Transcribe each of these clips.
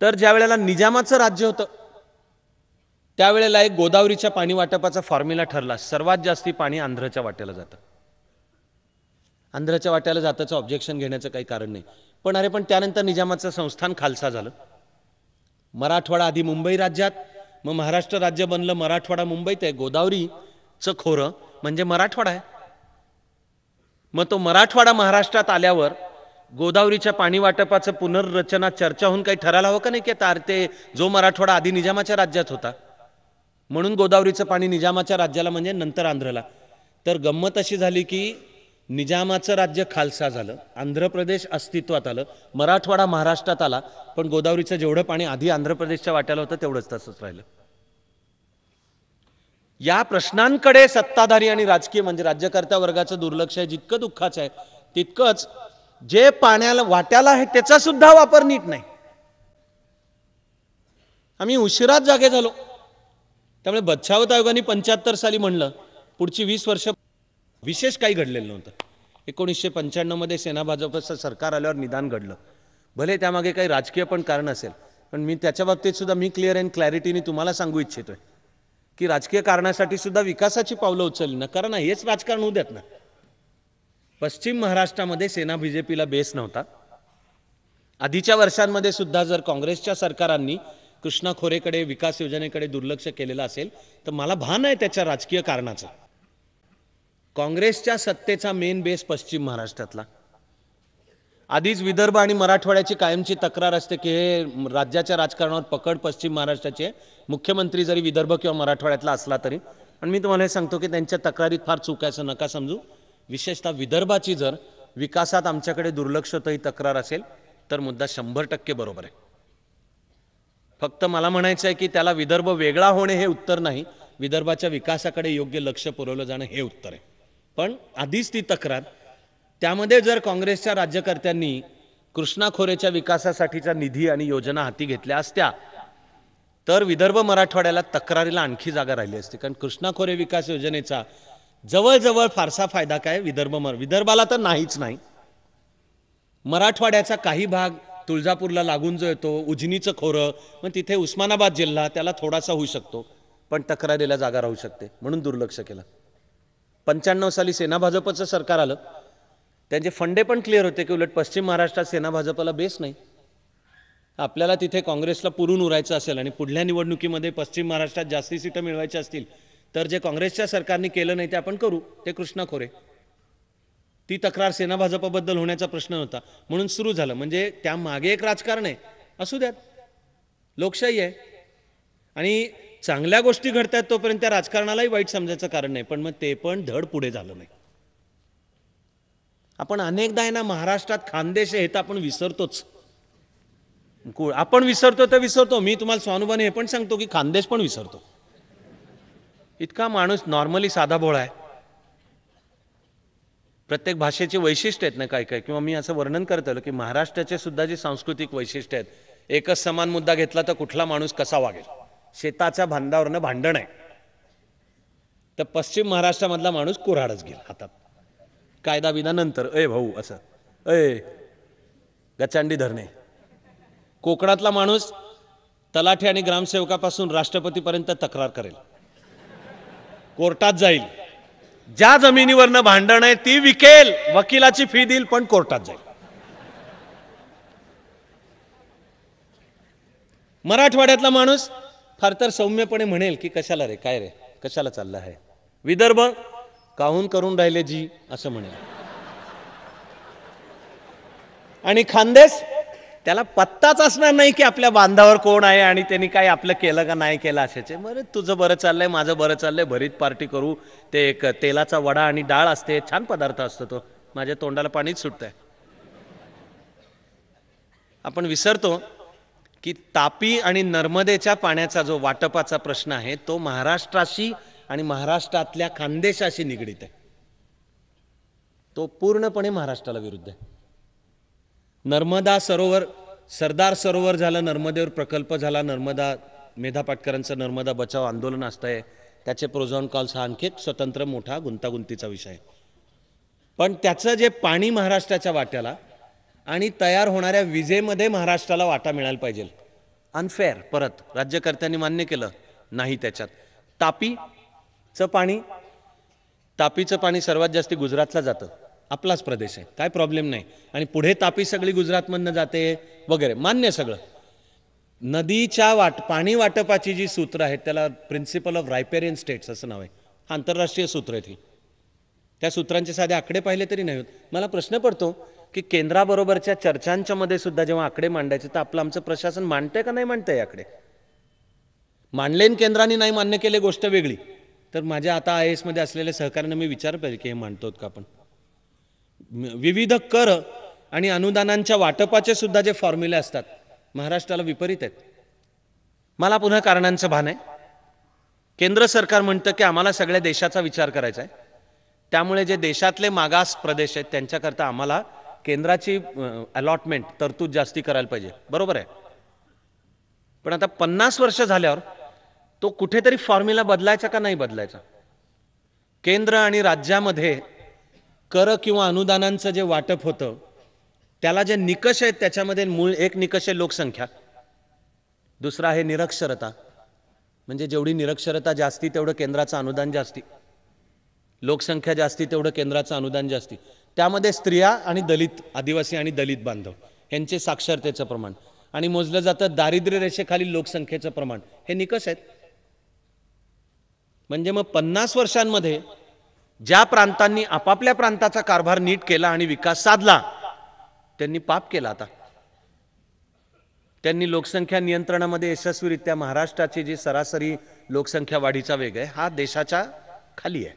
तर ज्या वेळेला निजामाचं राज्य होतं त्यावेळेला एक गोदावरीच्या पाणी वाटपाचा फॉर्म्युला ठरला, सर्वात जास्ती पाणी आंध्रच्या वाट्याला जातं. आंध्रच्या वाट्याला जाताचं ऑब्जेक्शन घेण्याचं काही कारण नाही. पण त्यानंतर निजामाचं संस्थान खालसा झालं. मराठवाडा आधी मुंबई राज्यात, मग महाराष्ट्र राज्य बनलं. मराठवाडा मुंबईत आहे. गोदावरीचं खोरं म्हणजे मराठवाडा आहे. मग तो मराठवाडा महाराष्ट्रात आल्यावर गोदावरीच्या पाणी वाटपाचं पुनर्रचना चर्चा होऊन काही ठरायला हवं का नाही, की ते जो मराठवाडा आधी निजामाच्या राज्यात होता म्हणून गोदावरीचं पाणी निजामाच्या राज्याला म्हणजे नंतर आंध्रला. तर गंमत अशी झाली की निजामाचं राज्य खालसा झालं, आंध्र प्रदेश अस्तित्वात आलं, मराठवाडा महाराष्ट्रात आला, पण गोदावरीचं जेवढं पाणी आधी आंध्र प्रदेशच्या वाट्याला होतं तेवढंच तसंच राहिलं. या प्रश्नांकडे सत्ताधारी आणि राजकीय म्हणजे राज्यकर्त्या वर्गाचं दुर्लक्ष आहे. जितकं दुःखाचं आहे तितकंच जे पाण्याला वाट्याला आहे त्याचा सुद्धा वापर नीट नाही. आम्ही उशिराच जागे झालो. त्यामुळे बच्छावत आयोगाने 75 साली म्हणलं पुढची 20 वर्ष विशेष काही घडलेलं नव्हतं. 1995 मध्ये सेना भाजपचं सरकार आल्यावर निदान घडलं. भले त्यामागे काही राजकीय पण कारण असेल, पण मी त्याच्या बाबतीत सुद्धा मी क्लिअर अँड क्लॅरिटीने तुम्हाला सांगू इच्छितोय की राजकीय कारणासाठी सुद्धा विकासाची पावलं उचलली ना, कारण हेच राजकारण होऊ द्यात ना. पश्चिम महाराष्ट्रामध्ये सेना बीजेपीला बेस नव्हता. आधीच्या वर्षांमध्ये सुद्धा जर काँग्रेसच्या सरकारांनी कृष्णा खोरेकडे विकास योजनेकडे दुर्लक्ष केलेलं असेल तर मला भान आहे त्याच्या राजकीय कारणाचं. काँग्रेसच्या सत्तेचा मेन बेस पश्चिम महाराष्ट्रातला. आधीच विदर्भ आणि मराठवाड्याची कायमची तक्रार असते की हे राज्याच्या राजकारणावर पकड पश्चिम महाराष्ट्राचे, मुख्यमंत्री जरी विदर्भ किंवा मराठवाड्यातला असला तरी. आणि मी तुम्हाला हे सांगतो की त्यांच्या तक्रारीत फार चूक आहे असं नका समजू. विशेषतः विदर्भाची जर विकासात आमच्याकडे दुर्लक्ष होतं ही तक्रार असेल तर मुद्दा 100% बरोबर आहे. फक्त मला म्हणायचं आहे की त्याला विदर्भ वेगळा होणे हे उत्तर नाही, विदर्भाच्या विकासाकडे योग्य लक्ष पुरवलं जाणं हे उत्तर आहे. पण आधीच ती तक्रार, त्यामध्ये जर काँग्रेसच्या राज्यकर्त्यांनी कृष्णा खोरेच्या विकासासाठीचा निधी आणि योजना हाती घेतल्या असत्या तर विदर्भ मराठवाड्याला तक्रारीला आणखी जागा राहिली असती. कारण कृष्णा खोरे विकास योजनेचा जवळजवळ फारसा फायदा काय विदर्भाला तर नाहीच नाही. मराठवाड्याचा काही भाग तुळजापूरला लागून जो येतो, उजनीचं खोरं, मग तिथे उस्मानाबाद जिल्हा त्याला थोडासा होऊ शकतो, पण तक्रारीला जागा राहू शकते म्हणून दुर्लक्ष केलं. 95 साली सेना भाजपचं सरकार आलं. त्यांचे फंडे पण क्लिअर होते की उलट पश्चिम महाराष्ट्रात सेना भाजपला बेस नाही. आपल्याला तिथे काँग्रेसला पुरून उरायचं असेल आणि पुढल्या निवडणुकीमध्ये पश्चिम महाराष्ट्रात जास्ती सीटं मिळवायची असतील तर जे काँग्रेसच्या सरकारने केलं नाही ते आपण करू, ते कृष्णा खोरे. ती तक्रार सेना भाजपबद्दल होण्याचा प्रश्न होता म्हणून सुरू झालं. म्हणजे त्या मागे एक राजकारण आहे, असू द्यात, लोकशाही आहे आणि चांगल्या गोष्टी घडतात तोपर्यंत त्या राजकारणालाही वाईट समजायचं कारण नाही. पण मग ते पण धड पुढे झालं नाही. आपण अनेकदा आहे ना महाराष्ट्रात खानदेश हे तर आपण विसरतोच. आपण विसरतो तर विसरतो. मी तुम्हाला स्वानुभवाने हे पण सांगतो की खानदेश पण विसरतो. इतका माणूस नॉर्मली साधा भोळा आहे. प्रत्येक भाषेची वैशिष्ट्य आहेत ना काय काय, किंवा मी असं वर्णन करत आलो की महाराष्ट्राचे सुद्धा जी सांस्कृतिक वैशिष्ट्य आहेत. एकच समान मुद्दा घेतला तर कुठला माणूस कसा वागेल, शेताच्या बांधावरनं भांडण आहे तर पश्चिम महाराष्ट्रामधला माणूस कुऱ्हाडच घेईल हातात, कायदा विधा नंतर ए भाऊ असं ए गचांडी धरणे. कोकणातला माणूस तलाठी आणि ग्रामसेवकापासून राष्ट्रपतीपर्यंत तक्रार करेल, कोर्टात जाईल, ज्या जमिनीवरनं भांडण आहे ती विकेल, वकिलाची फी देईल पण कोर्टात जाईल. मराठवाड्यातला माणूस फार तर सौम्यपणे म्हणेल की कशाला रे, काय रे, कशाला चाललं आहे. विदर्भ काहून करून राहिले जी असं म्हणेल. आणि खानदेश त्याला पत्ताच असणार नाही की आपल्या बांधावर कोण आहे आणि त्यांनी काय आपलं केलं का नाही केलं अशाचे. बरं तुझं बरं चाललंय, माझं बरं चाललंय, भरीत पार्टी करू, ते एक तेलाचा वडा आणि डाळ असते, छान पदार्थ असतो तो, माझ्या तोंडाला पाणीच सुटतंय. आपण विसरतो की तापी आणि नर्मदेच्या पाण्याचा जो वाटपाचा प्रश्न आहे तो महाराष्ट्राशी आणि महाराष्ट्रातल्या खानदेशाशी निगडीत आहे. तो पूर्णपणे महाराष्ट्राला विरुद्ध आहे. नर्मदा सरोवर, सरदार सरोवर झालं, नर्मदेवर प्रकल्प झाला, नर्मदा मेधा पाटकरांचं नर्मदा बचाव आंदोलन असतंय, त्याचे प्रोज अँड कॉल्स हा आणखी स्वतंत्र मोठा गुंतागुंतीचा विषय आहे. पण त्याचं जे पाणी महाराष्ट्राच्या वाट्याला आणि तयार होणाऱ्या विजेमध्ये महाराष्ट्राला वाटा मिळायला पाहिजे. अनफेअर. परत राज्यकर्त्यांनी मान्य केलं नाही. त्याच्यात तापीचं पाणी सर्वात जास्त गुजरातला जातं. आपलाच प्रदेश आहे, काय प्रॉब्लेम नाही. आणि पुढे तापी सगळी गुजरातमधनं जाते वगैरे, मान्य सगळं. नदीच्या पाणी वाटपाची जी सूत्र आहेत त्याला प्रिन्सिपल ऑफ रायपेरियन स्टेट्स असं नाव आहे. हा आंतरराष्ट्रीय सूत्र आहे. त्या सूत्रांचे साधे आकडे पाहिले तरी नाही होत. मला प्रश्न पडतो की केंद्राबरोबरच्या चर्चांच्या मध्ये सुद्धा जेव्हा आकडे मांडायचे तर आमचं प्रशासन मांडतंय का नाही मांडतंय आकडे? मांडलेन केंद्राने नाही मान्य केले गोष्ट वेगळी. तर माझ्या आता IAS मध्ये असलेल्या सहकार्याने मी विचार पाहिजे की हे मांडतोत का आपण. विविध कर आणि अनुदानांच्या वाटपाचे सुद्धा जे फॉर्म्युले असतात महाराष्ट्राला विपरीत आहेत. मला पुन्हा कारणांचं भान आहे. केंद्र सरकार म्हणतं की आम्हाला सगळ्या देशाचा विचार करायचा आहे, त्यामुळे जे देशातले मागास प्रदेश आहेत त्यांच्याकरता आम्हाला केंद्राची अलॉटमेंट तरतूद जास्ती करायला पाहिजे. बरोबर आहे. पण आता 50 वर्ष झाल्यावर तो कुठेतरी फॉर्म्युला बदलायचा का नाही बदलायचा? केंद्र आणि राज्यामध्ये कर किंवा अनुदानांचं जे वाटप होतं त्याला जे निकष आहेत त्याच्यामध्ये मूळ एक निकष आहे लोकसंख्या, दुसरा आहे निरक्षरता. म्हणजे जेवढी निरक्षरता जास्ती तेवढं केंद्राचं अनुदान जास्ती, लोकसंख्या जास्ती तेवढं केंद्राचं अनुदान जास्ती. त्यामध्ये स्त्रिया आणि दलित, आदिवासी आणि दलित बांधव यांचे साक्षरतेचं प्रमाण आणि मोजलं जातं दारिद्र्य रेषेखालील लोकसंख्येचं प्रमाण. हे निकष आहेत. म्हणजे मग 50 वर्षांमध्ये ज्या प्रांतांनी आपापल्या प्रांताचा कारभार नीट केला आणि विकास साधला त्यांनी पाप केला. आता त्यांनी लोकसंख्या नियंत्रणामध्ये यशस्वीरित्या, महाराष्ट्राची जी सरासरी लोकसंख्या वाढीचा वेग आहे हा देशाच्या खाली आहे,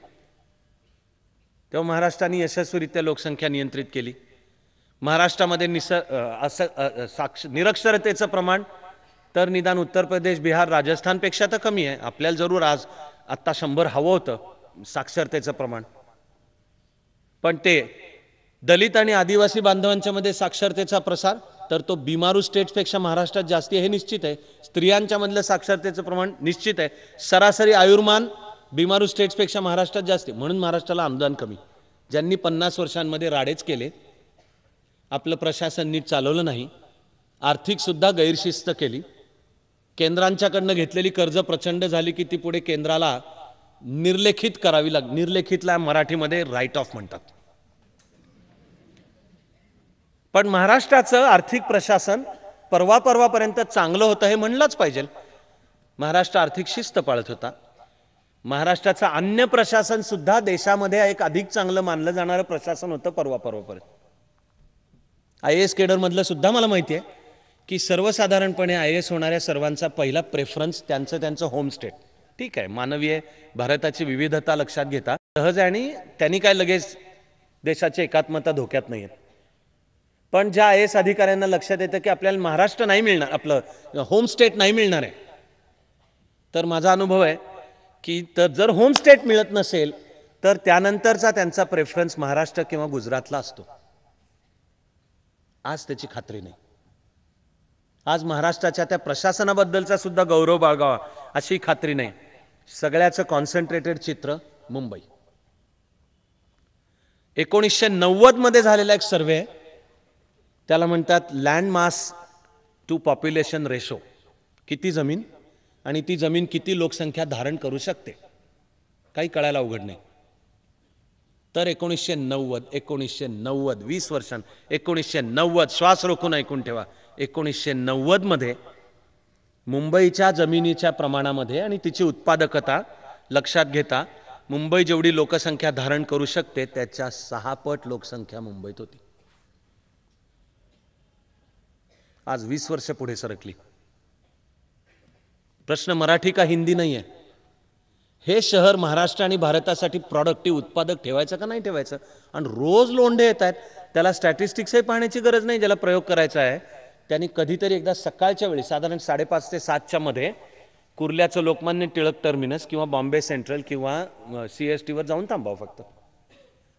तेव्हा महाराष्ट्राने यशस्वीरित्या लोकसंख्या नियंत्रित केली. महाराष्ट्रामध्ये निरक्षरतेचं प्रमाण तर निदान उत्तर प्रदेश, बिहार, राजस्थानपेक्षा तर कमी आहे. आपल्याला जरूर आज आत्ता 100 हवं होतं साक्षरतेचं प्रमाण, पण ते दलित आणि आदिवासी बांधवांच्या मध्ये साक्षरतेचा प्रसार तर तो बिमारू स्टेट्सपेक्षा महाराष्ट्रात जास्ती आहे हे निश्चित आहे. स्त्रियांच्या मधलं साक्षरतेचं प्रमाण निश्चित आहे. सरासरी आयुर्मान बिमारू स्टेट्सपेक्षा महाराष्ट्रात जास्ती, म्हणून महाराष्ट्राला अनुदान कमी. ज्यांनी 50 वर्षांमध्ये राडेच केले, आपलं प्रशासन नीट चालवलं नाही, आर्थिक सुद्धा गैरशिस्त केली, केंद्रांच्याकडनं घेतलेली कर्ज प्रचंड झाली की ती पुढे केंद्राला निर्लेखित करावी लागली. निर्लेखितला मराठीमध्ये राईट ऑफ म्हणतात. पण महाराष्ट्राचं आर्थिक प्रशासन परवापर्यंत चांगलं होतं हे म्हणलंच पाहिजे. महाराष्ट्र आर्थिक शिस्त पाळत होता. महाराष्ट्राचं अन्य प्रशासन सुद्धा देशामध्ये एक अधिक चांगलं मानलं जाणारं प्रशासन होतं परवापर्यंत. IAS केडर मधलं सुद्धा मला माहिती आहे की सर्वसाधारणपणे IAS होणाऱ्या सर्वांचा पहिला प्रेफरन्स त्यांचं होम स्टेट. ठीक आहे, मानवीय भारताची विविधता लक्षात घेता सहज आहे आणि त्यांनी काय लगेच देशाची एकात्मता धोक्यात नाही आहे. पण ज्या IAS अधिकाऱ्यांना लक्षात येतं की आपल्याला महाराष्ट्र नाही मिळणार, आपलं होम स्टेट नाही मिळणार आहे, तर माझा अनुभव आहे की जर होम स्टेट मिळत नसेल तर त्यानंतरचा त्यांचा प्रेफरन्स महाराष्ट्र किंवा गुजरातला असतो. आज त्याची खात्री नाही. आज महाराष्ट्राच्या त्या प्रशासनाबद्दलचा सुद्धा गौरव बाळगावा अशी खात्री नाही. सगळ्याचं कॉन्सन्ट्रेटेड चित्र मुंबई. 1990 मध्ये झालेला एक सर्वे, त्याला म्हणतात land mass to population ratio. किती जमीन आणि ती जमीन किती लोकसंख्या धारण करू शकते, काही कळायला अवघड नाही. तर 1990 20 वर्षां 1990 श्वास रोखून ऐकून ठेवा. 1990 मध्ये मुंबईच्या जमिनीच्या प्रमाणामध्ये आणि तिची उत्पादकता लक्षात घेता मुंबई जेवढी लोकसंख्या धारण करू शकते त्याच्या 6 पट लोकसंख्या मुंबईत होती. आज 20 वर्ष पुढे सरकली. प्रश्न मराठी का हिंदी नाही आहे. हे शहर महाराष्ट्र आणि भारतासाठी प्रॉडक्टिव्ह उत्पादक ठेवायचं का नाही ठेवायचं. आणि रोज लोंढे येत आहेत, त्याला स्टॅटिस्टिक्सही पाहण्याची गरज नाही. ज्याला प्रयोग करायचा आहे त्यांनी कधीतरी एकदा सकाळच्या वेळी साधारण 5:30 ते 7च्या मध्ये कुर्ल्याचं लोकमान्य टिळक टर्मिनस किंवा बॉम्बे सेंट्रल किंवा CST वर जाऊन थांबावं. फक्त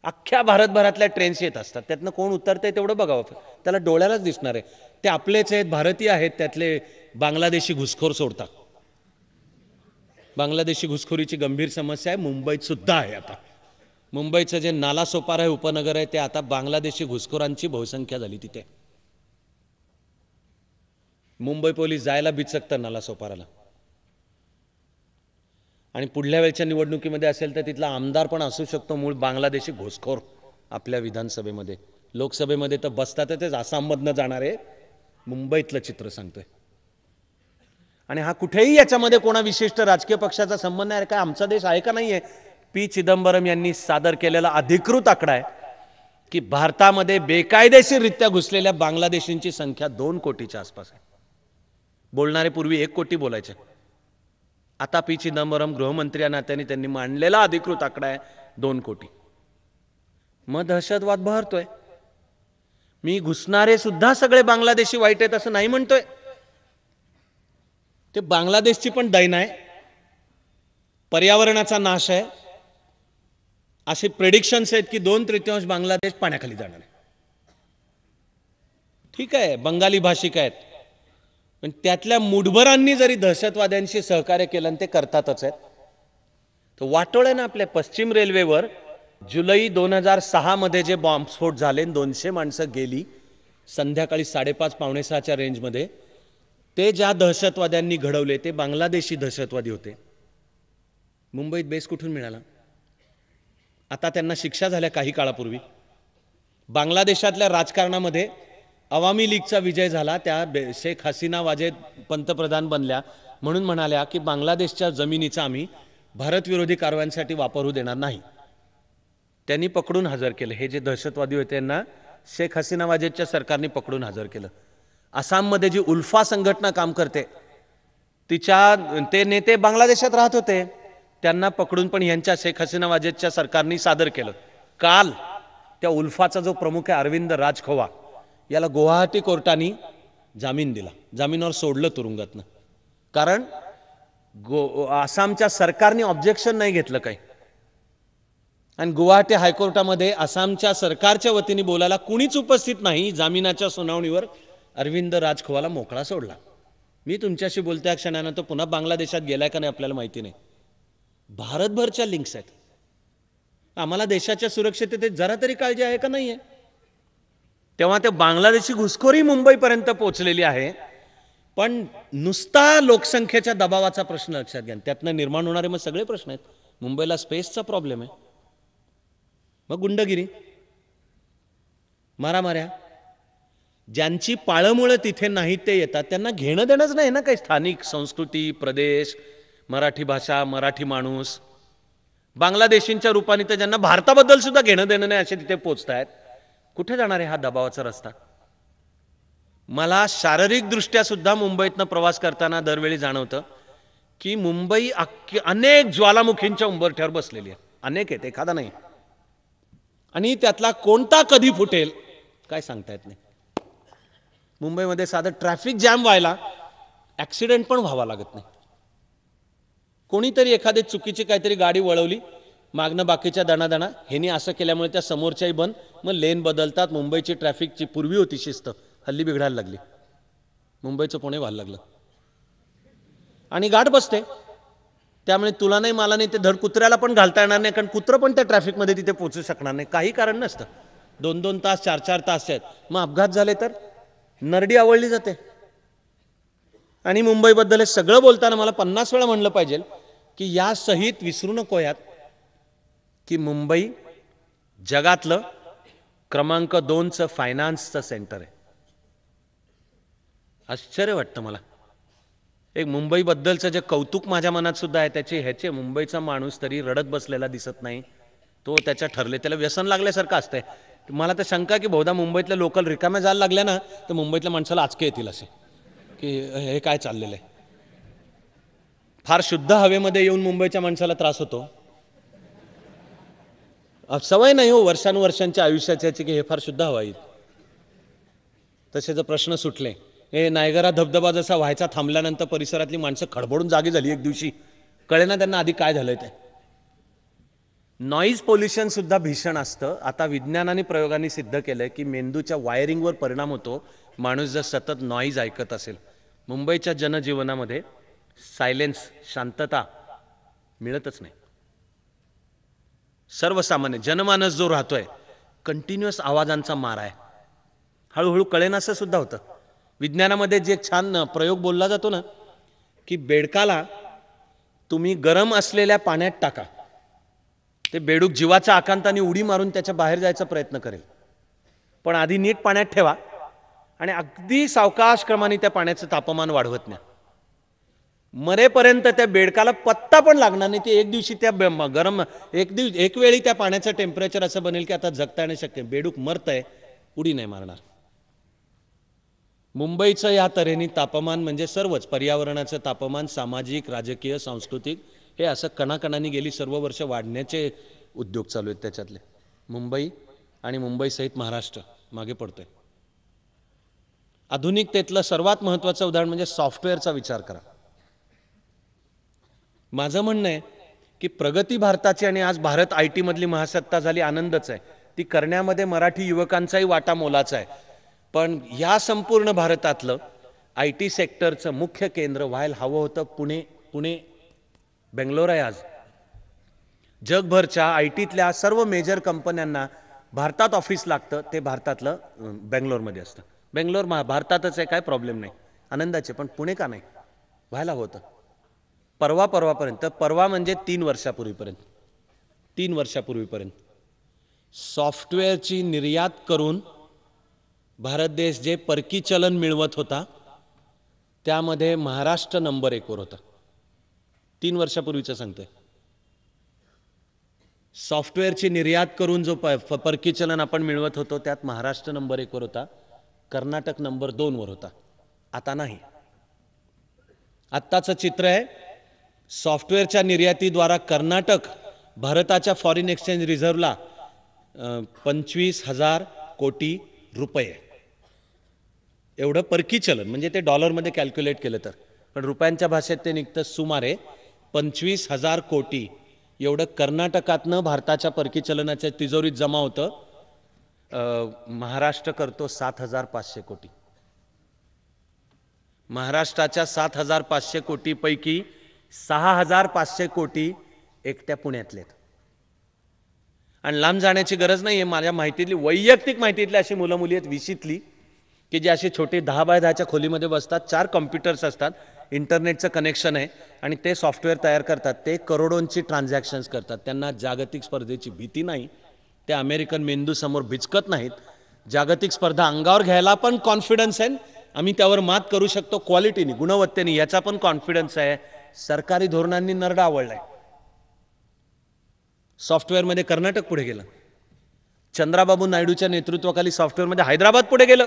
अख्ख्या भारतभरातल्या ट्रेन्स येत असतात, त्यातनं कोण उतरतंय तेवढं बघावं. त्याला डोळ्यालाच दिसणार आहे ते आपलेच आहेत, भारतीय आहेत, त्यातले बांगलादेशी घुसखोर सोडतात. बांगलादेशी घुसखोरीची गंभीर समस्या आहे मुंबईत सुद्धा आहे. आता मुंबईचं जे नालासोपारा आहे उपनगर आहे ते आता बांगलादेशी घुसखोरांची बहुसंख्या झाली तिथे. मुंबई पोलीस जायला बिचकतं नालासोपाराला. आणि पुढल्या वेळच्या निवडणुकीमध्ये असेल तर तिथला आमदार पण असू शकतो मूळ बांगलादेशी घुसखोर आपल्या विधानसभेमध्ये. लोकसभेमध्ये तर बसतात तेच आसाममधनं जाणारे, मुंबईतलं चित्र सांगतोय. आणि हा कुठेही याच्यामध्ये कोणा विशिष्ट राजकीय पक्षाचा संबंध आहे काय, आमचा देश आहे का नाही आहे. पी चिदंबरम यांनी सादर केलेला अधिकृत आकडा आहे की भारतामध्ये बेकायदेशीररित्या घुसलेल्या बांगलादेशींची संख्या 2 कोटीच्या आसपास आहे. बोलणारे पूर्वी 1 कोटी बोलायचे, आता पी चिदंबरम गृहमंत्री या नात्याने त्यांनी मांडलेला अधिकृत आकडा आहे 2 कोटी. मग दहशतवाद बहरतोय. मी घुसणारे सुद्धा सगळे बांगलादेशी वाईट आहेत असं नाही म्हणतोय. ते बांगलादेशची पण दैन आहे, पर्यावरणाचा नाश आहे. असे प्रेडिक्शन्स आहेत की 2/3 बांगलादेश पाण्याखाली जाणार आहे. ठीक आहे, बंगाली भाषिक आहेत, पण त्यातल्या मुठभरांनी जरी दहशतवाद्यांशी सहकार्य केलं, आणि ते करतातच आहेत. तर वाटोळ आहे ना आपल्या पश्चिम रेल्वेवर जुलै 2006 मध्ये जे बॉम्बस्फोट झाले, 200 माणसं गेली संध्याकाळी 5:30-6:45च्या रेंजमध्ये, ते ज्या दहशतवाद्यांनी घडवले ते बांगलादेशी दहशतवादी होते. मुंबईत बेस कुठून मिळाला? आता त्यांना शिक्षा झाल्या काही काळापूर्वी. बांगलादेशातल्या राजकारणामध्ये अवामी लीगचा विजय झाला, त्या शेख हसीना वाजेद पंतप्रधान बनल्या म्हणून म्हणाल्या की बांगलादेशच्या जमिनीचा आम्ही भारतविरोधी कारवायांसाठी वापर होऊ देणार नाही. त्यांनी पकडून हजर केलं. हे जे दहशतवादी होते त्यांना शेख हसीना वाजेदच्या सरकारने पकडून हजर केलं. आसाममध्ये जी उल्फा संघटना काम करते ते नेते बांगलादेशात राहत होते, त्यांना पकडून पण यांच्या शेख हसीना वाजेदच्या सरकारने सादर केलं. काल त्या उल्फाचा जो प्रमुख आहे अरविंद राजखोवा याला गुवाहाटी कोर्टाने जामीन दिला, जामीनावर सोडलं तुरुंगातनं. कारण आसामच्या सरकारने ऑब्जेक्शन नाही घेतलं काही, आणि गुवाहाटी हायकोर्टामध्ये आसामच्या सरकारच्या वतीने बोलायला कुणीच उपस्थित नाही. जामिनाच्या सुनावणीवर अरविंद राजखोवाला मोकळा सोडला. मी तुमच्याशी बोलत्या क्षणानं तो पुन्हा बांगलादेशात गेलाय का नाही आपल्याला माहिती नाही. भारतभरच्या लिंक्स आहेत. आम्हाला देशाच्या सुरक्षिततेत जरा तरी काळजी आहे का नाही आहे? तेव्हा ते बांगलादेशी घुसखोरी मुंबईपर्यंत पोहोचलेली आहे. पण नुसता लोकसंख्येच्या दबावाचा प्रश्न लक्षात घ्या, त्यातनं निर्माण होणारे मग सगळे प्रश्न आहेत. मुंबईला स्पेसचा प्रॉब्लेम आहे, मग गुंडगिरी, मारामाऱ्या. ज्यांची पाळंमुळं तिथे नाहीत ते येतात, त्यांना घेणं देणंच नाही ना काही स्थानिक संस्कृती, प्रदेश, मराठी भाषा, मराठी माणूस. बांगलादेशींच्या रूपाने तर ज्यांना भारताबद्दल सुद्धा घेणं देणं नाही असे तिथे पोचतायत. कुठे जाणार आहे हा दबावाचा रस्ता? मला शारीरिकदृष्ट्या सुद्धा मुंबईतनं प्रवास करताना दरवेळी जाणवतं की मुंबई अनेक ज्वालामुखींच्या उंबरठ्यावर बसलेली आहे. अनेक आहेत, एखादा नाही. आणि त्यातला कोणता कधी फुटेल काय सांगता येत नाही. मुंबईमध्ये साधं ट्रॅफिक जॅम व्हायला ॲक्सिडेंट पण व्हावा लागत नाही. कोणीतरी एखादी चुकीची काहीतरी गाडी वळवली, मागणं बाकीच्या दणादणा, ह्यानी असं केल्यामुळे त्या समोरच्याही बंद, मग लेन बदलतात. मुंबईची ट्रॅफिकची पूर्वी होती शिस्त, हल्ली बिघडायला लागली. मुंबईचं पुणे व्हायला लागलं आणि गाठ बसते. त्यामुळे तुला नाही मला नाही ते धड कुत्र्याला पण घालता येणार नाही, कारण कुत्रं पण त्या ट्रॅफिकमध्ये तिथे पोहोचू शकणार नाही. काही कारण नसतं. 2-2 तास 4-4 तास आहेत. मग अपघात झाले तर नरडी आवळली जाते. आणि मुंबईबद्दल हे सगळं बोलताना मला 50 वेळा म्हणलं पाहिजे की या सहित विसरू नको यात की मुंबई जगातलं क्रमांक 2चं फायनान्सचं सेंटर आहे. आश्चर्य वाटतं मला. एक मुंबईबद्दलचं जे कौतुक माझ्या मनात सुद्धा आहे ह्याचे मुंबईचा माणूस तरी रडत बसलेला दिसत नाही. तो त्याच्या ठरले, त्याला व्यसन लागल्यासारखं असतंय. मला तर शंका की बहुधा मुंबईतल्या लोकल रिकाम्या जायला लागल्या ना तर मुंबईतल्या माणसाला आचके येतील असे की हे काय चाललेलं आहे. फार शुद्ध हवेमध्ये येऊन मुंबईच्या माणसाला त्रास होतो. सवय नाही हो वर्षानुवर्षांच्या आयुष्याची की हे फार शुद्ध हवा येईल. तसे जर प्रश्न सुटले, हे नायगरा धबधबा जसा व्हायचा थांबल्यानंतर परिसरातली माणसं खडबडून जागी झाली एक दिवशी, कळेना त्यांना आधी काय झालंय ते. नॉईज पोल्युशन सुद्धा भीषण असतं. आता विज्ञानाने प्रयोगाने सिद्ध केलंय की मेंदूच्या वायरिंगवर परिणाम होतो माणूस जर सतत नॉईज ऐकत असेल. मुंबईच्या जनजीवनामध्ये सायलेन्स, शांतता मिळतच नाही. सर्वसामान्य जनमानस जो राहतोय कंटिन्युअस आवाजांचा मारा आहे. हळूहळू कळेनासं सुद्धा होतं. विज्ञानामध्ये जे छान प्रयोग बोलला जातो ना, की बेडकाला तुम्ही गरम असलेल्या पाण्यात टाका, ते बेडूक जीवाच्या आकांताने उडी मारून त्याच्या बाहेर जायचा प्रयत्न करेल, पण आधी नीट पाण्यात ठेवा आणि अगदी सावकाश क्रमाने त्या पाण्याचं तापमान वाढवत नाही. मरेपर्यंत त्या बेडकाला पत्ता पण लागणार नाही. ते एक दिवशी त्या गरम एक वेळी त्या पाण्याचं टेम्परेचर असं बनेल की आता जगता येणं शक्य, बेडूक मरतंय, उडी नाही मारणार. मुंबईचं या तऱ्हेने तापमान म्हणजे सर्वच पर्यावरणाचं तापमान, सामाजिक, राजकीय, सांस्कृतिक, हे असं कणाकणाने गेली सर्व वर्ष वाढण्याचे उद्योग चालू आहेत. त्याच्यातले मुंबई आणि मुंबईसहित महाराष्ट्र मागे पडतोय. आधुनिकतेतलं सर्वात महत्त्वाचं उदाहरण म्हणजे सॉफ्टवेअरचा विचार करा. माझं म्हणणं आहे की प्रगती भारताची आणि आज भारत IT मधली महासत्ता झाली, आनंदच आहे. ती करण्यामध्ये मराठी युवकांचाही वाटा मोलाचा आहे. पण या संपूर्ण भारतातलं IT सेक्टरचं मुख्य केंद्र व्हायला हवं होतं पुणे. बेंगलोर आहे आज. जगभरच्या ITतल्या सर्व मेजर कंपन्यांना भारतात ऑफिस लागतं, ते भारतातलं बेंगलोरमध्ये असतं. बेंगलोर भारतातच आहे, काय प्रॉब्लेम नाही, आनंदाचे. पण पुणे का नाही व्हायला हवं होतं. परवापर्यंत, परवा म्हणजे 3 वर्षापूर्वीपर्यंत सॉफ्टवेअरची निर्यात करून भारत देश जे परकी चलन मिळवत होता त्यामध्ये महाराष्ट्र नंबर 1 वर होता. 3 वर्षापूर्वीचं सांगतोय. सॉफ्टवेअरची निर्यात करून जो परकी चलन आपण मिळवत होतो त्यात महाराष्ट्र नंबर 1 वर होता, कर्नाटक नंबर 2 वर होता. आता नाही. आत्ताचं चित्र आहे, सॉफ्टवेअरच्या निर्यातीद्वारा कर्नाटक भारताच्या फॉरेन एक्सचेंज रिझर्व्हला 25,000 कोटी रुपये एवढं परकी चलन, म्हणजे ते डॉलरमध्ये कॅल्क्युलेट केलं तर, पण रुपयांच्या भाषेत ते निघतं सुमारे 25,000 कोटी एवढं कर्नाटकातनं भारताच्या परकी चलनाच्या तिजोरीत जमा होतं. महाराष्ट्र करतो 7,500 कोटी. महाराष्ट्राच्या 7,500 कोटीपैकी 6,500 कोटी एकट्या पुण्यातले. आणि लांब जाण्याची गरज नाही आहे. माझ्या माहितीतली, वैयक्तिक माहितीतली अशी मुलं मुली आहेत 20तली की जे असे छोटे 10 बाय 10च्या खोलीमध्ये बसतात, 4 कॉम्प्युटर्स असतात, इंटरनेटचं कनेक्शन आहे आणि ते सॉफ्टवेअर तयार करतात. ते करोडोंची ट्रान्झॅक्शन्स करतात. त्यांना जागतिक स्पर्धेची भीती नाही, ते अमेरिकन मेंदूसमोर भिचकत नाहीत. जागतिक स्पर्धा अंगावर घ्यायला पण कॉन्फिडन्स आहे, आम्ही त्यावर मात करू शकतो क्वालिटीने, गुणवत्तेने, याचा पण कॉन्फिडन्स आहे. सरकारी धोरणांनी नरडा आवळलाय. सॉफ्टवेअरमध्ये कर्नाटक पुढे गेलं. चंद्राबाबू नायडूच्या नेतृत्वाखाली सॉफ्टवेअरमध्ये हैदराबाद पुढे गेलं.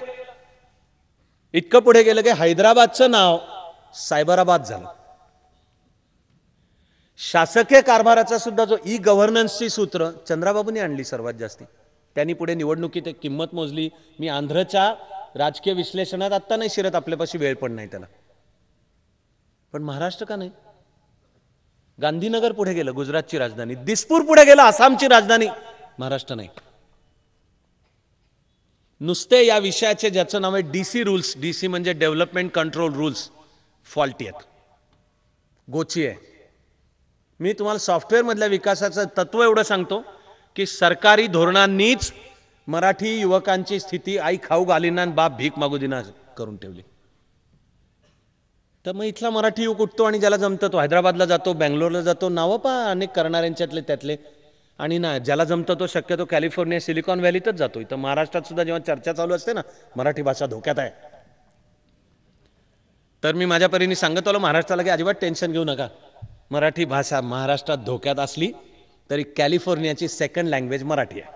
इतकं पुढे गेलं की हैदराबादचं नाव सायबराबाद झालं. शासकीय कारभाराचा सुद्धा जो गव्हर्नन्सची सूत्र चंद्राबाबूंनी आणली सर्वात जास्ती. त्यांनी पुढे निवडणुकीत एक किंमत मोजली. मी आंध्रच्या राजकीय विश्लेषणात आत्ता नाही शिरत, आपल्यापाशी वेळ पण नाही त्याला. पण महाराष्ट्र का नाही? गांधीनगर पुढे गेलं, गुजरातची राजधानी. दिसपूर पुढे गेलं, आसामची राजधानी. महाराष्ट्र नाही. नुसते या विषयाचे ज्याचं नाव आहे DC रूल्स, DC म्हणजे डेव्हलपमेंट कंट्रोल रूल्स, फॉल्टी आहेत, गोची आहे. मी तुम्हाला सॉफ्टवेअर मधल्या विकासाचं तत्व एवढं सांगतो की सरकारी धोरणांनीच मराठी युवकांची स्थिती आई खाऊ घालीना बाप भीक मागू दिना करून ठेवली. तर मग इथला मराठी युवक उठतो आणि ज्याला जमतं तो हैदराबादला जातो, बँगलोरला जातो, नावं पहा अनेक करणाऱ्यांच्यातले त्यातले. आणि ना ज्याला जमतं तो शक्यतो कॅलिफोर्निया, सिलिकॉन व्हॅलीतच जातो. इथं महाराष्ट्रात सुद्धा जेव्हा चर्चा चालू असते ना मराठी भाषा धोक्यात आहे, तर मी माझ्या परीने सांगत आलो महाराष्ट्राला की अजिबात टेन्शन घेऊ नका. मराठी भाषा महाराष्ट्रात धोक्यात असली तरी कॅलिफोर्नियाची सेकंड लँग्वेज मराठी आहे.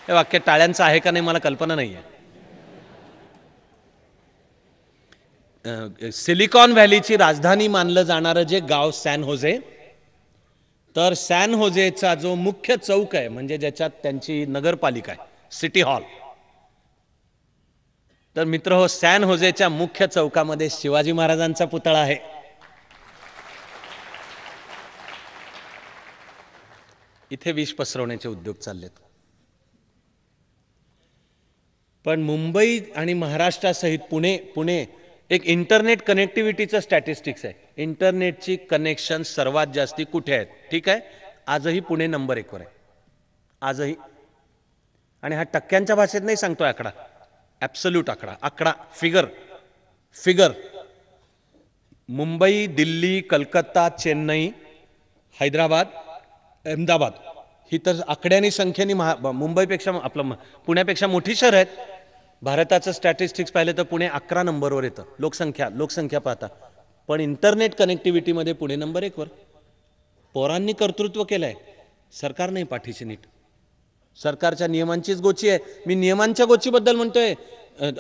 हे वाक्य टाळ्यांचं आहे का नाही मला कल्पना नाही आहे. सिलिकॉन व्हॅलीची राजधानी मानलं जाणारं जे गाव सॅन होजे, तर सॅन होजेचा जो मुख्य चौक आहे म्हणजे ज्याच्यात त्यांची नगरपालिका आहे, सिटी हॉल, तर मित्र हो सॅन होजेच्या मुख्य चौकामध्ये शिवाजी महाराजांचा पुतळा आहे. इथे विष पसरवण्याचे उद्योग चाललेत. पण मुंबई आणि महाराष्ट्रासहित पुणे एक इंटरनेट कनेक्टिव्हिटीचं स्टॅटिस्टिक्स आहे. इंटरनेटची कनेक्शन सर्वात जास्ती कुठे आहेत? ठीक आहे, आजही पुणे नंबर 1 वर आहे, आजही. आणि हा टक्क्यांच्या भाषेत नाही सांगतोय आकडा, ॲब्सल्यूट आकडा फिगर मुंबई, दिल्ली, कलकत्ता, चेन्नई, हैदराबाद, अहमदाबाद ही तर आकड्यानी संख्येने मुंबईपेक्षा आपलं पुण्यापेक्षा मोठी शहर आहेत. भारताचं स्टॅटिस्टिक्स पाहिलं तर पुणे 11 नंबरवर येतं लोकसंख्या पाहता. पण इंटरनेट कनेक्टिव्हिटीमध्ये पुणे नंबर 1 वर. पोरांनी कर्तृत्व केलंय, सरकार नाही पाठीशी नीट. सरकारच्या नियमांचीच गोची आहे. मी नियमांच्या गोचीबद्दल म्हणतोय.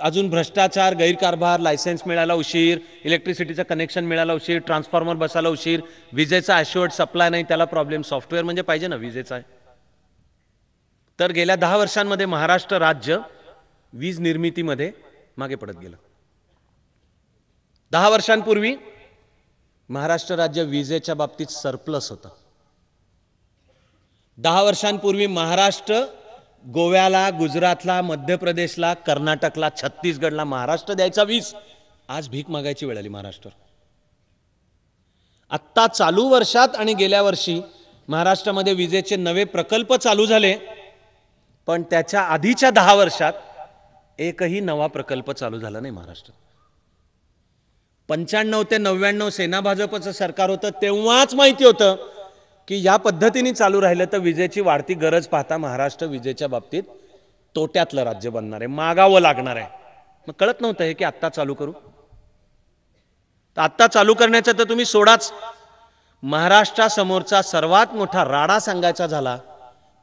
अजून भ्रष्टाचार, गैरकारभार, लायसन्स मिळायला उशीर, इलेक्ट्रिसिटीचं कनेक्शन मिळायला उशीर, ट्रान्सफॉर्मर बसायला उशीर, विजेचा ॲश्युअर्ड सप्लाय नाही, त्याला प्रॉब्लेम. सॉफ्टवेअर म्हणजे पाहिजे ना विजेचा आहे. तर गेल्या 10 वर्षांमध्ये महाराष्ट्र राज्य वीज निर्मितीमध्ये मागे पडत गेलं. 10 वर्षांपूर्वी महाराष्ट्र राज्य विजेच्या बाबतीत सरप्लस होतं. 10 वर्षांपूर्वी महाराष्ट्र गोव्याला, गुजरातला, मध्य प्रदेशला, कर्नाटकला, छत्तीसगडला महाराष्ट्र द्यायचा वीज. आज भीक मागायची वेळ आली महाराष्ट्र. आत्ता चालू वर्षात आणि गेल्या वर्षी महाराष्ट्रामध्ये विजेचे नवे प्रकल्प चालू झाले, पण त्याच्या आधीच्या 10 वर्षात एकही नवा प्रकल्प चालू झाला नाही महाराष्ट्रात. 95 ते 99 सेना भाजपचं सरकार होतं, तेव्हाच माहिती होतं की या पद्धतीने चालू राहिलं तर विजेची वाढती गरज पाहता महाराष्ट्र विजेच्या बाबतीत तोट्यातलं राज्य बनणार आहे, मागावं लागणार आहे. मग कळत नव्हतं हे की आत्ता चालू करू. तर आत्ता चालू करण्याचं तर तुम्ही सोडाच. महाराष्ट्रासमोरचा सर्वात मोठा राडा सांगायचा झाला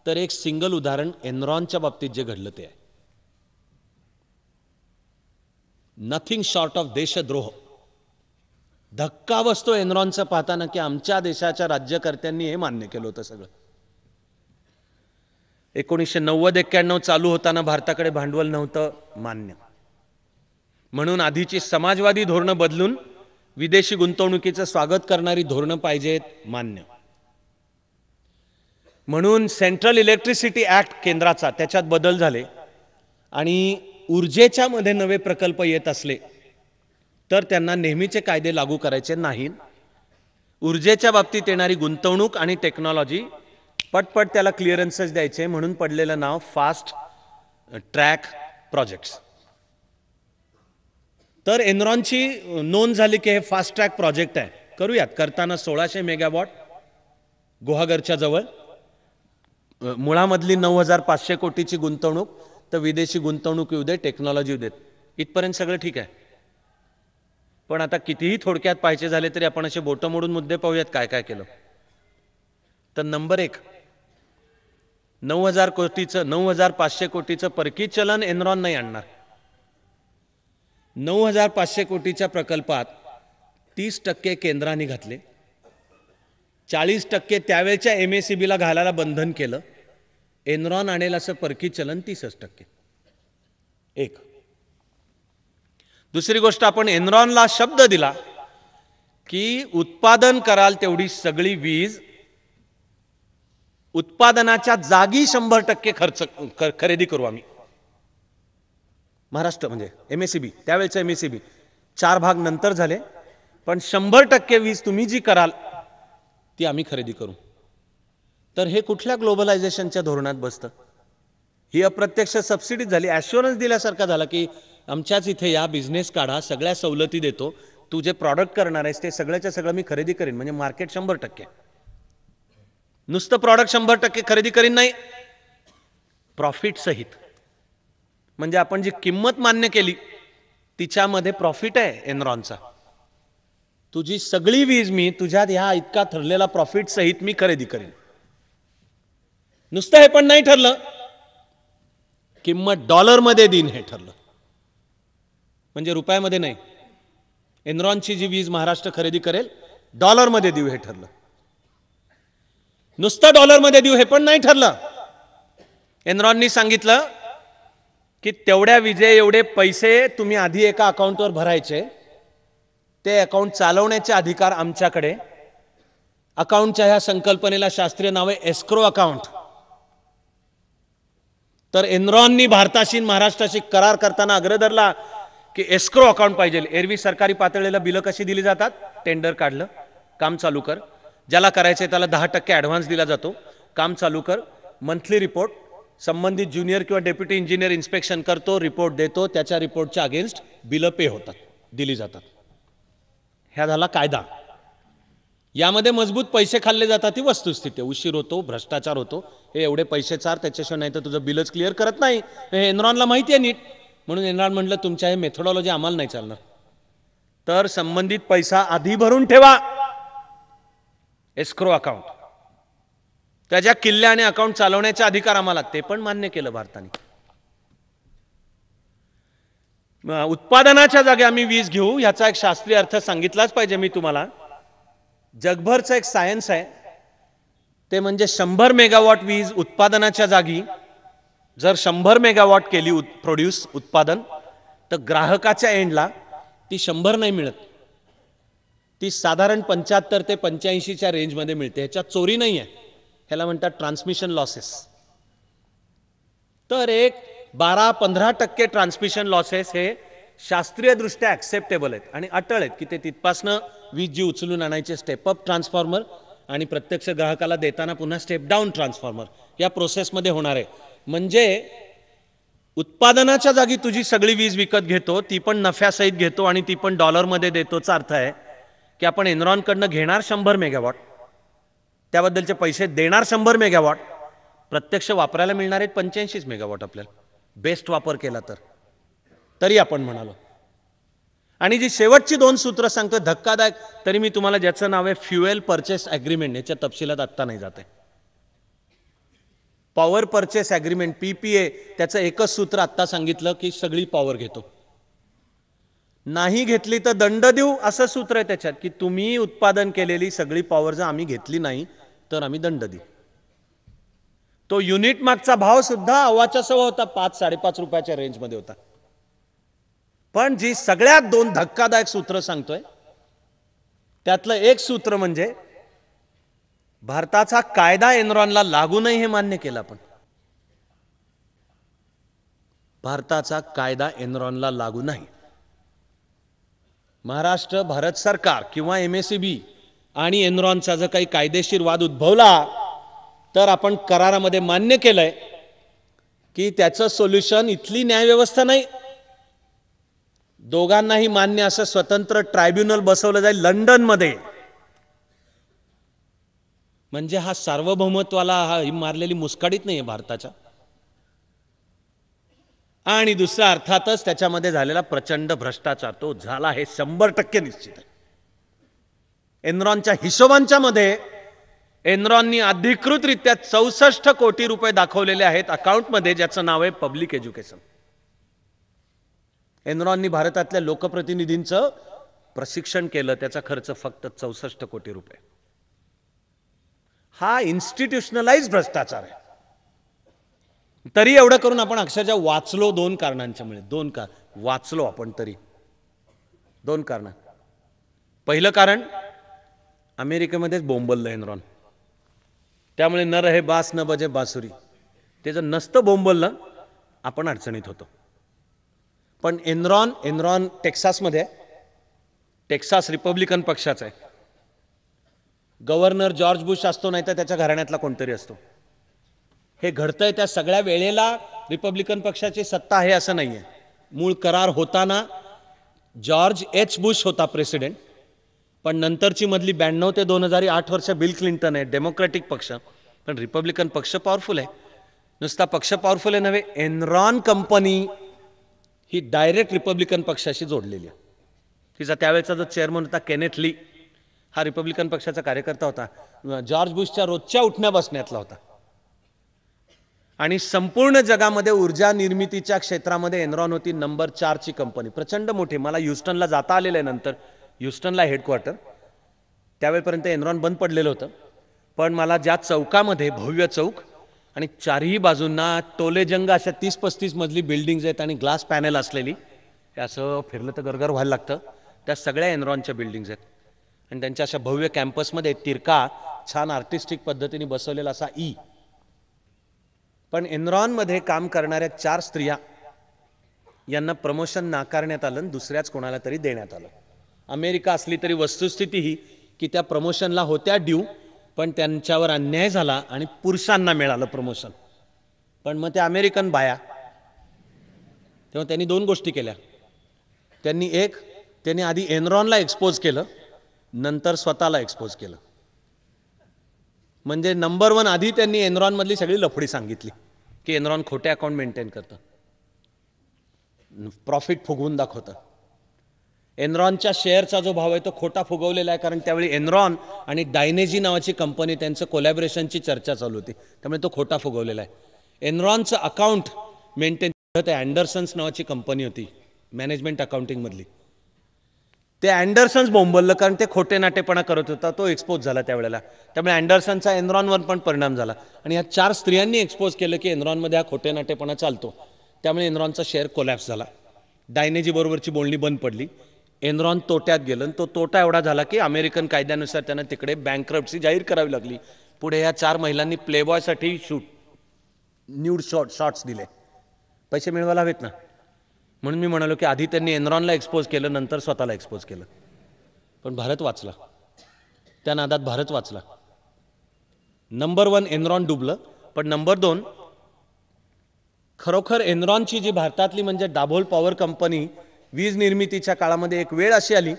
तर एक सिंगल उदाहरण एनरॉनच्या बाबतीत जे घडलं ते आहे. नथिंग शॉर्ट ऑफ देशद्रोह. धक्का बसतो एनरॉनचं पाहताना की आमच्या देशाच्या राज्यकर्त्यांनी हे मान्य केलं होतं सगळं. 1990-91 चालू होताना भारताकडे भांडवल नव्हतं, मान्य. म्हणून आधीची समाजवादी धोरणं बदलून विदेशी गुंतवणुकीचं स्वागत करणारी धोरणं पाहिजेत, मान्य. म्हणून सेंट्रल इलेक्ट्रिसिटी ऍक्ट केंद्राचा त्याच्यात बदल झाले आणि ऊर्जेच्या मध्ये नवे प्रकल्प येत असले तर त्यांना नेहमीचे कायदे लागू करायचे नाहीत. ऊर्जेच्या बाबतीत येणारी गुंतवणूक आणि टेक्नॉलॉजी पटपट त्याला क्लिअरन्सेस द्यायचे, म्हणून पडलेलं नाव फास्ट ट्रॅक प्रोजेक्ट्स. तर एनरॉनची नोंद झाली की हे फास्ट ट्रॅक प्रोजेक्ट आहे, करूयात. करताना 1600 मेगावॉट गुहागरच्या जवळ, मुळामधली 9500 कोटीची गुंतवणूक, तर विदेशी गुंतवणूक येऊ दे, टेक्नॉलॉजी येऊ देत, इथपर्यंत सगळं ठीक आहे. पण आता कितीही थोडक्यात पाहायचे झाले तरी आपण असे बोटं मोडून मुद्दे पाहूयात काय काय केलं. तर नंबर 1, 9500 कोटीचं परकीय चलन एनरॉन नाही आणणार. 9500 कोटीच्या प्रकल्पात 30% केंद्राने घातले, 40% त्यावेळच्या MACB ला घालायला बंधन केलं. एनरॉन आणेल असं परकीय चलन 30%. एक. दुसरी गोष्ट, आपण एनरॉनला शब्द दिला की उत्पादन कराल तेवढी सगळी वीज उत्पादनाच्या जागी 100% खर्च खरेदी करू आम्ही. महाराष्ट्र म्हणजे MACB, त्यावेळेचं MACB 4 भाग नंतर झाले, पण 100% वीज तुम्ही जी कराल ती आम्ही खरेदी करू. तर हे कुठल्या ग्लोबलायझेशनच्या धोरणात बसतं? ही अप्रत्यक्ष सबसिडी झाली, ॲश्युरन्स दिल्यासारखा झाला की आमच्याच इथे या, बिझनेस काढा, सगळ्या सवलती देतो, तू जे प्रॉडक्ट करणार आहेस ते सगळ्याच्या सगळं मी खरेदी करीन. म्हणजे मार्केट 100%. नुसतं प्रॉडक्ट 100% खरेदी करीन नाही, प्रॉफिट सहित. म्हणजे आपण जी किंमत मान्य केली तिच्यामध्ये प्रॉफिट आहे एनरॉनचा. तुझी सगळी वीज मी तुझ्यात ह्या इतका ठरलेला प्रॉफिट सहित मी खरेदी करीन. नुसतं हे पण नाही ठरलं, किंमत डॉलरमध्ये देईन हे ठरलं. म्हणजे रुपयामध्ये नाही. एनरॉनची जी वीज महाराष्ट्र खरेदी करेल डॉलरमध्ये देऊ हे ठरलं. नुसतं डॉलरमध्ये देऊ हे पण नाही ठरलं. एनरॉननी सांगितलं की तेवढ्या विजे एवढे पैसे तुम्ही आधी एका अकाउंटवर भरायचे, ते अकाउंट चालवण्याचे अधिकार आमच्याकडे. अकाउंटच्या ह्या संकल्पनेला शास्त्रीय नाव आहे एस्क्रो अकाउंट. तर एनरॉननी भारताशी महाराष्ट्राशी करार करताना आग्रह धरला की एस्क्रो अकाउंट पाहिजे. एरवी सरकारी पातळीला बिलं कशी दिली जातात? टेंडर काढलं, काम चालू कर, ज्याला करायचंय त्याला 10% ॲडव्हान्स दिला जातो, काम चालू कर, मंथली रिपोर्ट, संबंधित ज्युनियर किंवा डेप्युटी इंजिनियर इन्स्पेक्शन करतो, रिपोर्ट देतो, त्याच्या रिपोर्टच्या अगेन्स्ट बिलं पे होतात, दिली जातात. ह्या झाला कायदा. यामध्ये मजबूत पैसे खाल्ले जातात ही वस्तुस्थिती. उशीर होतो, भ्रष्टाचार होतो, हे एवढे पैसे चार, त्याच्याशिवाय नाही तर तुझं बिलच क्लिअर करत नाही, हे एनरॉनला माहिती आहे नीट. म्हणून एनरॉन म्हटलं तुमच्या हे मेथोडॉलॉजी आम्हाला नाही चालणार, तर संबंधित पैसा आधी भरून ठेवा एस्क्रो अकाउंट. त्याच्या किल्ल्या आणि अकाउंट चालवण्याचे अधिकार आम्हाला, ते पण मान्य केलं भारताने. उत्पादनाच्या जागी आम्ही वीज घेऊ, ह्याचा एक शास्त्रीय अर्थ सांगितलाच पाहिजे मी तुम्हाला. जगभरचं एक सायन्स आहे, ते म्हणजे 100 मेगावॉट वीज उत्पादनाच्या जागी जर 100 मेगावॉट केली प्रोड्यूस उत्पादन, तर ग्राहकाच्या एंडला ती 100 नाही मिळत, ती साधारण 75 ते 85च्या रेंजमध्ये मिळते. ह्याच्यात चोरी नाही आहे, ह्याला म्हणतात ट्रान्समिशन लॉसेस. तर एक 12-15% ट्रान्समिशन लॉसेस हे शास्त्रीयदृष्ट्या ॲक्सेप्टेबल आहेत आणि अटळ आहेत, की ते तिथपासनं वीज जी उचलून आणायचे स्टेप अप ट्रान्सफॉर्मर आणि प्रत्यक्ष ग्राहकाला देताना पुन्हा स्टेप डाऊन ट्रान्सफॉर्मर या प्रोसेसमध्ये होणार आहे. म्हणजे उत्पादनाच्या जागी तुझी सगळी वीज विकत घेतो, ती पण नफ्यासहित घेतो आणि ती पण डॉलरमध्ये देतोचा अर्थ आहे की आपण एनरॉनकडनं घेणार 100 मेगावॉट, त्याबद्दलचे पैसे देणार 100 मेगावॉट, प्रत्यक्ष वापरायला मिळणार आहेत 85 मेगावॉट आपल्याला, बेस्ट वापर केला तर. तरी आपण म्हणालो. आणि जी शेवटची 2 सूत्र सांगतो धक्कादायक, तरी मी तुम्हाला ज्याचं नाव आहे फ्युएल परचेस ॲग्रीमेंट, याच्या तपशिलात आत्ता नाही जाते. पॉवर परचेस ॲग्रीमेंट PPA, त्याचं एकच सूत्र आत्ता सांगितलं की सगळी पॉवर घेतो, नाही घेतली तर दंड देऊ असं सूत्र आहे त्याच्यात, की तुम्ही उत्पादन केलेली सगळी पॉवर जर आम्ही घेतली नाही तर आम्ही दंड देऊ. तो युनिट मागचा भाव सुद्धा अव्वाच्या सव्वा होता, 5-5.5 रुपयाच्या रेंजमध्ये होता. पण जी सगळ्यात 2 धक्कादायक सूत्र सांगतोय, त्यातलं एक सूत्र म्हणजे भारताचा कायदा एनरॉनला लागू नाही हे मान्य केलं आपण. भारताचा कायदा एनरॉनला लागू नाही. महाराष्ट्र, भारत सरकार किंवा MSEB आणि एनरॉनचा जर काही कायदेशीर वाद उद्भवला तर आपण करारामध्ये मान्य केलंय की त्याचं सोल्युशन इथली न्यायव्यवस्था नाही, दोघांनाही मान्य असं स्वतंत्र ट्रायब्युनल बसवलं जाईल लंडनमध्ये. म्हणजे हा सार्वभौमत्वाला हा मारलेली मुस्काडीत नाहीये भारताच्या. आणि दुसरा अर्थातच त्याच्यामध्ये झालेला प्रचंड भ्रष्टाचार, तो झाला हे 100% निश्चित आहे. एनरॉनच्या हिशोबांच्या मध्ये एनरॉननी अधिकृतरित्या 64 कोटी रुपये दाखवलेले आहेत अकाउंटमध्ये, ज्याचं नाव आहे पब्लिक एज्युकेशन. एनरॉननी भारतातल्या लोकप्रतिनिधींचं प्रशिक्षण केलं, त्याचा खर्च फक्त 64 कोटी रुपये. हा इन्स्टिट्यूशनलाइज भ्रष्टाचार आहे. तरी एवढं करून आपण अक्षरशः वाचलो 2 कारणांच्यामुळे. 2 वाचलो आपण तरी 2 कारण. पहिलं कारण, अमेरिकेमध्येच बोंबललं एनरॉन, त्यामुळे न रहे बास न बजे बासुरी. ते जर नसतं बोंबललं आपण अडचणीत होतो. पण एनरॉन टेक्सासमध्ये आहे, टेक्सास रिपब्लिकन पक्षाचा आहे. गव्हर्नर जॉर्ज बुश असतो, नाही तर त्याच्या घराण्यातला कोणतरी असतो. हे घडतंय त्या सगळ्या वेळेला रिपब्लिकन पक्षाची सत्ता आहे असं नाहीये. मूळ करार होताना जॉर्ज H. बुश होता प्रेसिडेंट, पण नंतरची मधली 92 ते 2008 वर्ष बिल क्लिंटन आहे, डेमोक्रॅटिक पक्ष. पण रिपब्लिकन पक्ष पॉवरफुल आहे. नुसता पक्ष पॉवरफुल आहे नव्हे, एनरॉन कंपनी ही डायरेक्ट रिपब्लिकन पक्षाशी जोडलेली आहे. तिचा त्यावेळेचा जो चेअरमन होता केनेथ ली, हा रिपब्लिकन पक्षाचा कार्यकर्ता होता, जॉर्ज बुशच्या रोजच्या उठण्या बसण्यातला होता. आणि संपूर्ण जगामध्ये ऊर्जा निर्मितीच्या क्षेत्रामध्ये एनरॉन होती नंबर 4 ची कंपनी, प्रचंड मोठी. मला ह्युस्टनला जाता आलेलं आहे नंतर, ह्युस्टनला हेडक्वार्टर, त्यावेळेपर्यंत एनरॉन बंद पडलेलं होतं. पण मला ज्या चौकामध्ये, भव्य चौक आणि चारही बाजूंना टोलेजंग अशा 30-35 मजली बिल्डिंग्स आहेत आणि ग्लास पॅनल असलेली, असं फिरलं तर गरगर व्हायला लागतं, त्या सगळ्या एनरॉनच्या बिल्डिंग्स आहेत. आणि त्यांच्या अशा भव्य कॅम्पसमध्ये तिरका छान आर्टिस्टिक पद्धतीने बसवलेला असा ई. पण एनरॉनमध्ये काम करणाऱ्या 4 स्त्रिया यांना प्रमोशन नाकारण्यात आलं, दुसऱ्याच कोणाला तरी देण्यात आलं. अमेरिका असली तरी वस्तुस्थिती ही की त्या प्रमोशनला होत्या ड्यू, पण त्यांच्यावर अन्याय झाला आणि पुरुषांना मिळालं प्रमोशन. पण मग ते अमेरिकन बाया, तेव्हा त्यांनी दोन गोष्टी केल्या. त्यांनी आधी एनरॉनला एक्सपोज केलं, नंतर स्वतःला एक्सपोज केलं. म्हणजे नंबर 1 आधी त्यांनी एनरॉनमधली सगळी लफडी सांगितली की एनरॉन खोटे अकाउंट मेंटेन करतं, प्रॉफिट फुगवून दाखवतं. एनरॉनच्या शेअरचा जो भाव आहे तो खोटा फुगवलेला आहे, कारण त्यावेळी एनरॉन आणि डायनेजी नावाची कंपनी त्यांचं कोलॅबोरेशनची चर्चा चालू होती, त्यामुळे तो खोटा फुगवलेला आहे. एनरॉनचं अकाउंट मेंटेन करत अँडरसन्स नावाची कंपनी होती मॅनेजमेंट अकाउंटिंगमधली. ते अँडरसन्स बोंबललं, कारण ते खोटे नाटेपणा करत होता, तो एक्सपोज झाला त्यावेळेला. त्यामुळे अँडरसनचा एनरॉनवर पण परिणाम झाला आणि ह्या 4 स्त्रियांनी एक्सपोज केलं की एनरॉनमध्ये हा खोटे नाटेपणा चालतो. त्यामुळे एनरॉनचा शेअर कोलॅप्स झाला, डायनेजी बरोबरची बोलणी बंद पडली, एनरॉन तोट्यात गेलं. तो तोटा एवढा झाला की अमेरिकन कायद्यानुसार त्यांना तिकडे बँकरप्सी जाहीर करावी लागली. पुढे या 4 महिलांनी प्लेबॉयसाठी न्यूड शॉट्स दिले. पैसे मिळवायला हवेत ना, म्हणून मी म्हणालो की आधी त्यांनी एनरॉनला एक्सपोज केलं, नंतर स्वतःला एक्सपोज केलं. पण भारत वाचला, त्या नादात भारत वाचला. नंबर 1 एनरॉन डुबलं, पण नंबर 2 खरोखर एनरॉनची जी भारतातली म्हणजे दाभोल पॉवर कंपनी वीज निर्मितीच्या काळामध्ये एक वेळ अशी आली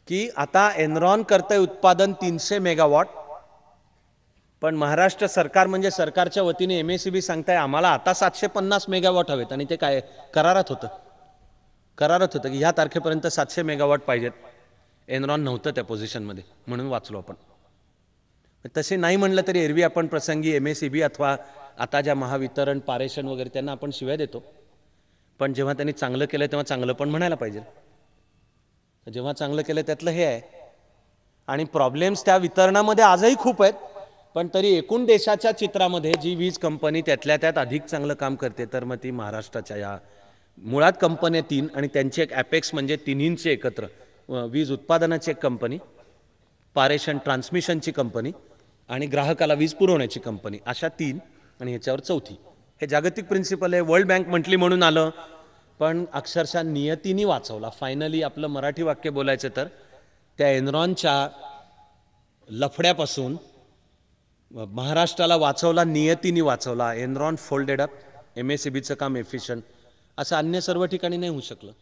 की आता एनरॉन करतंय उत्पादन 300 मेगावॉट, पण महाराष्ट्र सरकार म्हणजे सरकारच्या वतीने MACB सांगताय आम्हाला आता 750 मेगावॉट हवेत. आणि ते काय करारात होतं की ह्या तारखेपर्यंत 700 मेगावॉट पाहिजेत. एनरॉन नव्हतं त्या पोझिशनमध्ये, म्हणून वाचलो आपण. तसे नाही म्हणलं तरी एरवी आपण प्रसंगी MACB अथवा आता ज्या महावितरण, पारेषण वगैरे त्यांना आपण शिव्या देतो, पण जेव्हा त्यांनी चांगलं केलं तेव्हा चांगलं पण म्हणायला पाहिजे. जेव्हा चांगलं केलं त्यातलं हे आहे. आणि प्रॉब्लेम्स त्या वितरणामध्ये आजही खूप आहेत, पण तरी एकूण देशाच्या चित्रामध्ये जी वीज कंपनी त्यातल्या त्यात अधिक चांगलं काम करते तर मग ती महाराष्ट्राच्या या मुळात कंपन्या 3 आणि त्यांची एक ॲपेक्स म्हणजे तिन्हींचे एकत्र वीज उत्पादनाची एक कंपनी, पारेषण ट्रान्समिशनची कंपनी आणि ग्राहकाला वीज पुरवण्याची कंपनी, अशा 3 आणि ह्याच्यावर 4थी. हे जागतिक प्रिन्सिपल आहे. वर्ल्ड बँक म्हटली म्हणून आलं, पण अक्षरशः नियतीने वाचवला. फायनली आपलं मराठी वाक्य बोलायचं तर त्या एनरॉनच्या लफड्यापासून महाराष्ट्राला वाचवला, नियतीने वाचवला. एनरॉन फोल्डेड अप, MACBचं काम एफिशियंट, असं अन्य सर्व ठिकाणी नाही होऊ शकलं.